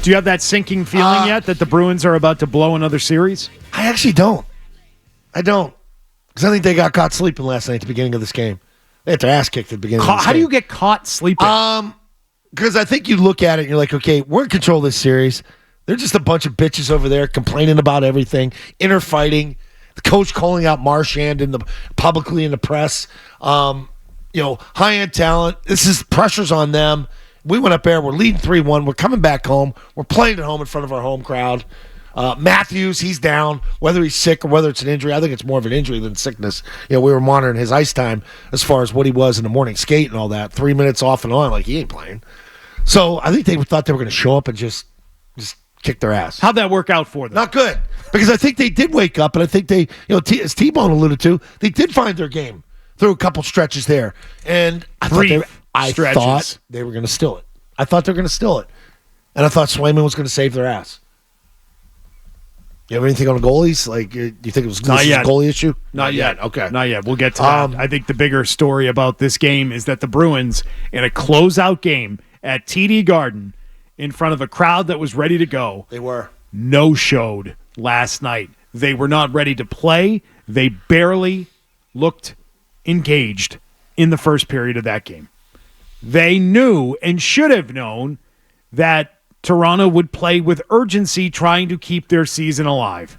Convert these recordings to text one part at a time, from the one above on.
Do you have that sinking feeling yet that the Bruins are about to blow another series? I actually don't. I don't. Because I think they got caught sleeping last night at the beginning of this game. They had their ass kicked at the beginning of this game. How do you get caught sleeping? Because I think you look at it and you're like, okay, we're in control of this series. They're just a bunch of bitches over there complaining about everything, inner fighting, the coach calling out Marchand publicly in the press. High-end talent. This is pressure's on them. We went up there. We're leading 3-1. We're coming back home. We're playing at home in front of our home crowd. Matthews, he's down, whether he's sick or whether it's an injury. I think it's more of an injury than sickness. We were monitoring his ice time as far as what he was in the morning skate and all that. 3 minutes off and on, like he ain't playing. So I think they thought they were going to show up and just kick their ass. How'd that work out for them? Not good. Because I think they did wake up, and I think they, as T-Bone alluded to, they did find their game through a couple stretches there. And I thought they were going to steal it. I thought they were going to steal it. And I thought Swayman was going to save their ass. You have anything on the goalies? Like, do you think it was a goalie issue? Not yet. Okay. Not yet. We'll get to that. I think the bigger story about this game is that the Bruins, in a closeout game at TD Garden, in front of a crowd that was ready to go, they were no-showed last night. They were not ready to play. They barely looked engaged in the first period of that game. They knew and should have known that Toronto would play with urgency trying to keep their season alive.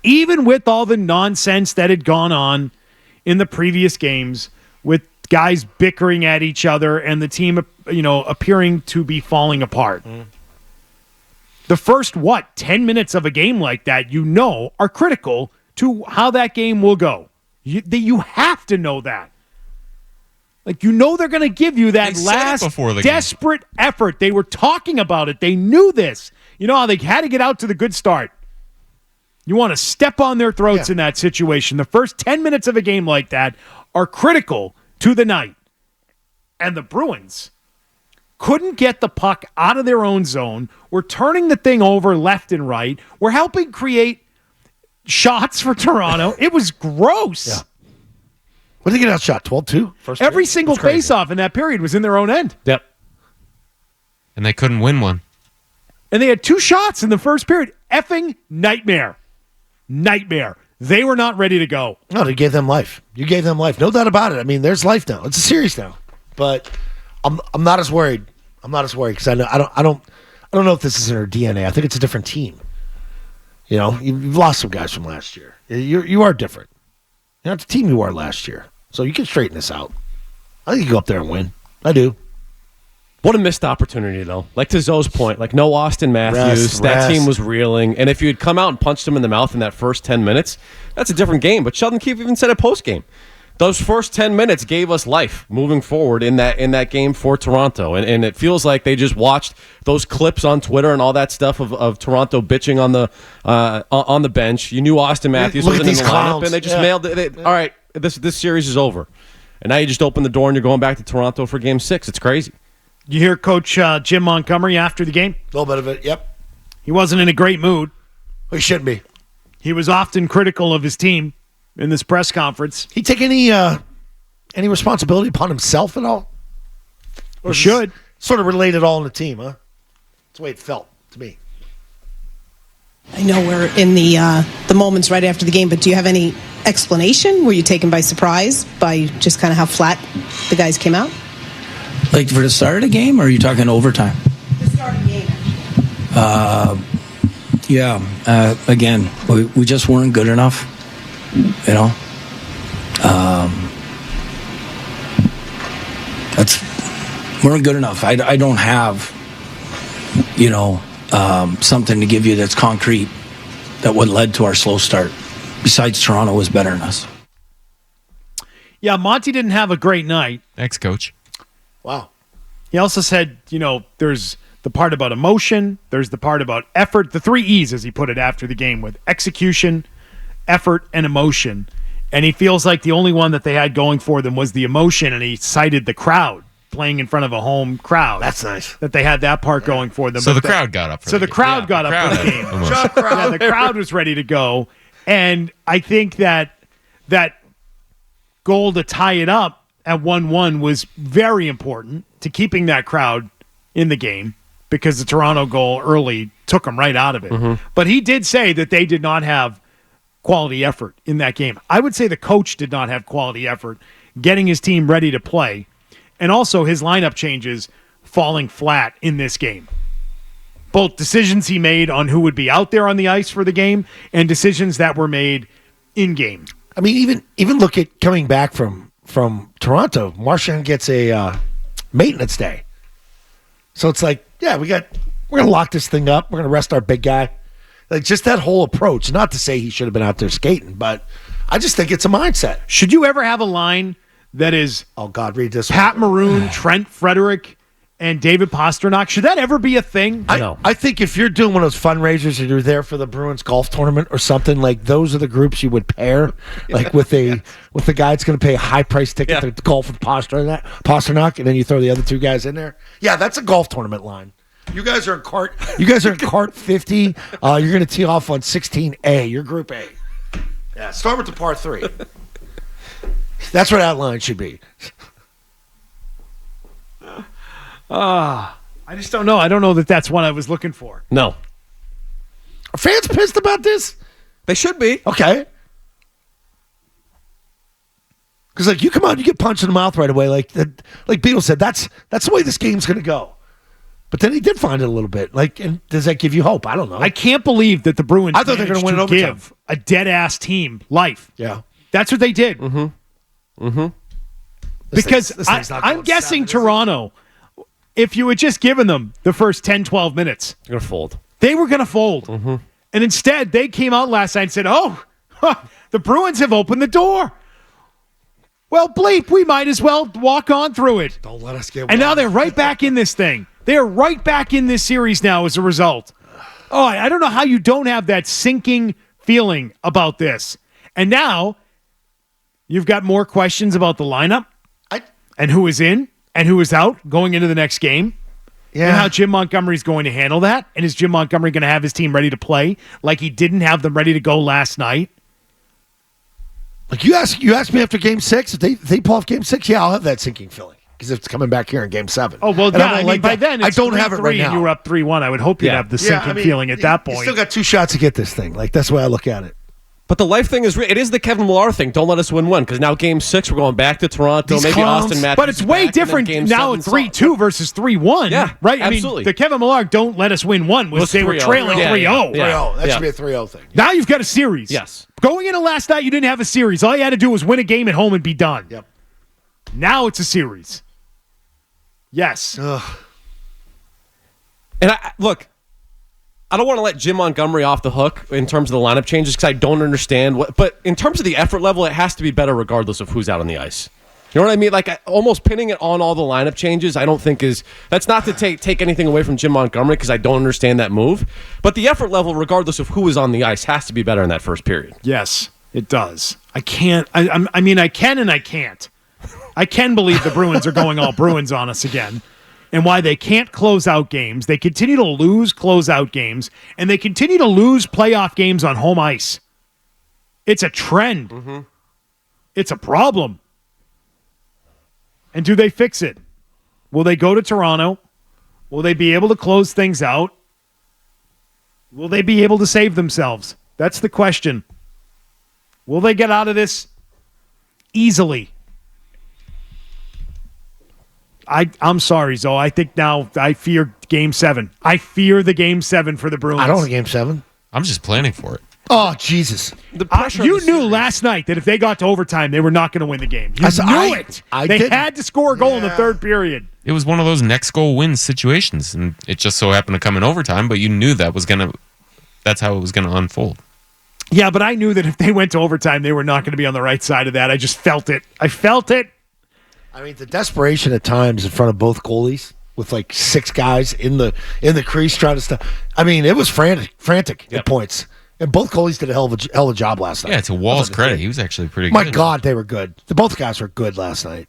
Even with all the nonsense that had gone on in the previous games with guys bickering at each other and the team, appearing to be falling apart. The first, 10 minutes of a game like that, are critical to how that game will go. You have to know that. Like, they're going to give you that last desperate effort. They were talking about it. They knew this. You know how they had to get out to the good start. You want to step on their throats in that situation. The first 10 minutes of a game like that are critical to the night. And the Bruins couldn't get the puck out of their own zone. We're turning the thing over left and right. We're helping create shots for Toronto. It was gross. Yeah. What did they get outshot? 12-2? Every single face-off in that period was in their own end. Yep. And they couldn't win one. And they had 2 shots in the first period. Effing nightmare. Nightmare. They were not ready to go. No, they gave them life. You gave them life. No doubt about it. I mean, there's life now. It's a series now. But I'm not as worried. I'm not as worried because I don't know if this is in their DNA. I think it's a different team. You've lost some guys from last year. You are different. You're not the team you were last year. So you can straighten this out. I think you go up there and win. I do. What a missed opportunity, though. Like to Zoe's point, no Austin Matthews. That team was reeling. And if you had come out and punched them in the mouth in that first 10 minutes, that's a different game. But Sheldon Keefe even said it post-game. Those first 10 minutes gave us life moving forward in that game for Toronto. And it feels like they just watched those clips on Twitter and all that stuff of Toronto bitching on the bench. You knew Austin Matthews wasn't in the lineup, and they just mailed it. All right, this series is over. And now you just open the door and you're going back to Toronto for Game 6. It's crazy. You hear Coach Jim Montgomery after the game? A little bit of it, yep. He wasn't in a great mood. He shouldn't be. He was often critical of his team in this press conference. He take any responsibility upon himself at all? Or should. Sort of relate it all in the team, huh? That's the way it felt to me. I know we're in the moments right after the game, but do you have any explanation? Were you taken by surprise by just kind of how flat the guys came out? Like for the start of the game, or are you talking overtime? The start of the game. Again, we just weren't good enough. Weren't good enough. I don't have, something to give you that's concrete that what led to our slow start. Besides, Toronto was better than us. Yeah, Monty didn't have a great night. Thanks, Coach. Wow. He also said, there's the part about emotion, there's the part about effort, the 3 E's, as he put it after the game, with execution, effort, and emotion. And he feels like the only one that they had going for them was the emotion, and he cited the crowd playing in front of a home crowd. That's nice. That they had that part going for them. So the crowd got up for the crowd got up for the game. The crowd was ready to go. And I think that goal to tie it up at 1-1 was very important to keeping that crowd in the game, because the Toronto goal early took them right out of it. But he did say that they did not have quality effort in that game. I would say the coach did not have quality effort getting his team ready to play, and also his lineup changes falling flat in this game. Both decisions he made on who would be out there on the ice for the game and decisions that were made in game. I mean, even look at coming back from Toronto. Marchand gets a maintenance day, so it's like, yeah, we're gonna lock this thing up. We're gonna rest our big guy. Like, just that whole approach. Not to say he should have been out there skating, but I just think it's a mindset. Should you ever have a line that is, oh God, read this Pat one. Maroon, Trent Frederick, and David Pasternak? Should that ever be a thing? No. I think if you're doing one of those fundraisers and you're there for the Bruins golf tournament or something, like, those are the groups you would pair, like with a guy that's going to pay a high price ticket to golf with Pasternak, and then you throw the other two guys in there. Yeah, that's a golf tournament line. You guys are in cart 50. You're going to tee off on 16A. You're Group A. Yeah, start with the par 3. That's where that line should be. I just don't know. I don't know that that's what I was looking for. No. Are fans pissed about this? They should be. Okay. Because, like, you come out, you get punched in the mouth right away. Like Beetle said, that's the way this game's going to go. But then he did find it a little bit. Like, and does that give you hope? I don't know. I can't believe that the Bruins I thought they were managed gonna win to in overtime. give a dead-ass team life. Yeah. That's what they did. Because This thing's not I'm going guessing 7, is it? Toronto, if you had just given them the first 10, 12 minutes, They're going to fold. they were going to fold. And instead, they came out last night and said, the Bruins have opened the door. Well, bleep, we might as well walk on through it. Don't let us get And now wild. they're right back in this thing. They're right back in this series now as a result. Oh, I don't know how you don't have that sinking feeling about this. And now you've got more questions about the lineup and who is in and who is out going into the next game. Yeah. And how Jim Montgomery's going to handle that. And is Jim Montgomery going to have his team ready to play like he didn't have them ready to go last night? Like, you asked me after Game 6, if they pull off Game 6, yeah, I'll have that sinking feeling. Because it's coming back here in Game 7. Oh, well, And yeah, I'm I mean, like by that. then it's I don't have it 3-3 right now. and you were up 3-1. I would hope you'd have the sinking feeling at that point. You still got 2 shots to get this thing. Like, that's the way I look at it. But the life thing it is the Kevin Millar thing. Don't let us win one, because now Game 6 we're going back to Toronto. These Maybe clowns. Austin Matthews. But it's way different now. It's 3-2 versus 3-1. Yeah, right. absolutely. I mean, the Kevin Millar "Don't let us win one" was they were 3-0. trailing Yeah, 3-0. yeah. 3-0. That should be a 3-0 thing. Now you've got a series. Yes. Going into last night, you didn't have a series. All you had to do was win a game at home and be done. Yep. Now it's a series. Yes. And look, I don't want to let Jim Montgomery off the hook in terms of the lineup changes because I don't understand what. But in terms of the effort level, it has to be better regardless of who's out on the ice. You know what I mean? Like, almost pinning it on all the lineup changes, I don't think that's not to take anything away from Jim Montgomery because I don't understand that move. But the effort level, regardless of who is on the ice, has to be better in that first period. Yes, it does. I can't. I mean, I can and I can't. I can believe the Bruins are going all Bruins on us again, and why they can't close out games. They continue to lose closeout games, and they continue to lose playoff games on home ice. It's a trend. It's a problem. And do they fix it? Will they go to Toronto? Will they be able to close things out? Will they be able to save themselves? That's the question. Will they get out of this easily? I'm sorry, Zoe. I think now I fear Game 7. I fear the Game 7 for the Bruins. I don't want Game 7. I'm just planning for it. Oh, Jesus. The pressure You of the knew series- last night that if they got to overtime, they were not going to win the game. You I- knew it. They didn't. had to score a goal in the Yeah. third period. It was one of those next goal wins situations, and it just so happened to come in overtime. But you knew that's how it was gonna unfold. Yeah, but I knew that if they went to overtime, they were not going to be on the right side of that. I just felt it. I felt it. I mean, the desperation at times in front of both goalies with like 6 guys in the crease trying to stop. I mean, it was frantic at points. And both goalies did a hell of a job last night. Yeah, to Wall's credit, he was actually pretty My good. God, they were good. Both guys were good last night.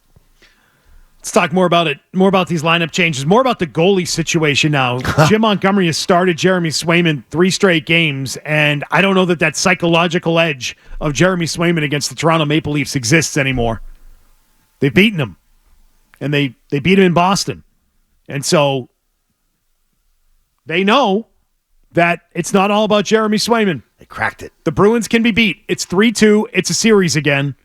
Let's talk more about it, more about these lineup changes, more about the goalie situation now. Jim Montgomery has started Jeremy Swayman 3 straight games, and I don't know that psychological edge of Jeremy Swayman against the Toronto Maple Leafs exists anymore. They've beaten him, and they beat him in Boston. And so They know that it's not all about Jeremy Swayman. They cracked it. The Bruins can be beat. It's 3-2. It's a series again.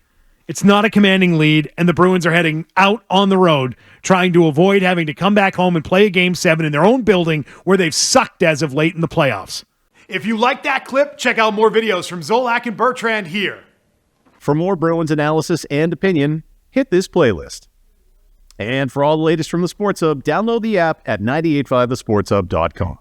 It's not a commanding lead, and the Bruins are heading out on the road, trying to avoid having to come back home and play a Game 7 in their own building where they've sucked as of late in the playoffs. If you like that clip, check out more videos from Zolak and Bertrand here. For more Bruins analysis and opinion, hit this playlist. And for all the latest from the Sports Hub, download the app at 985thesportshub.com.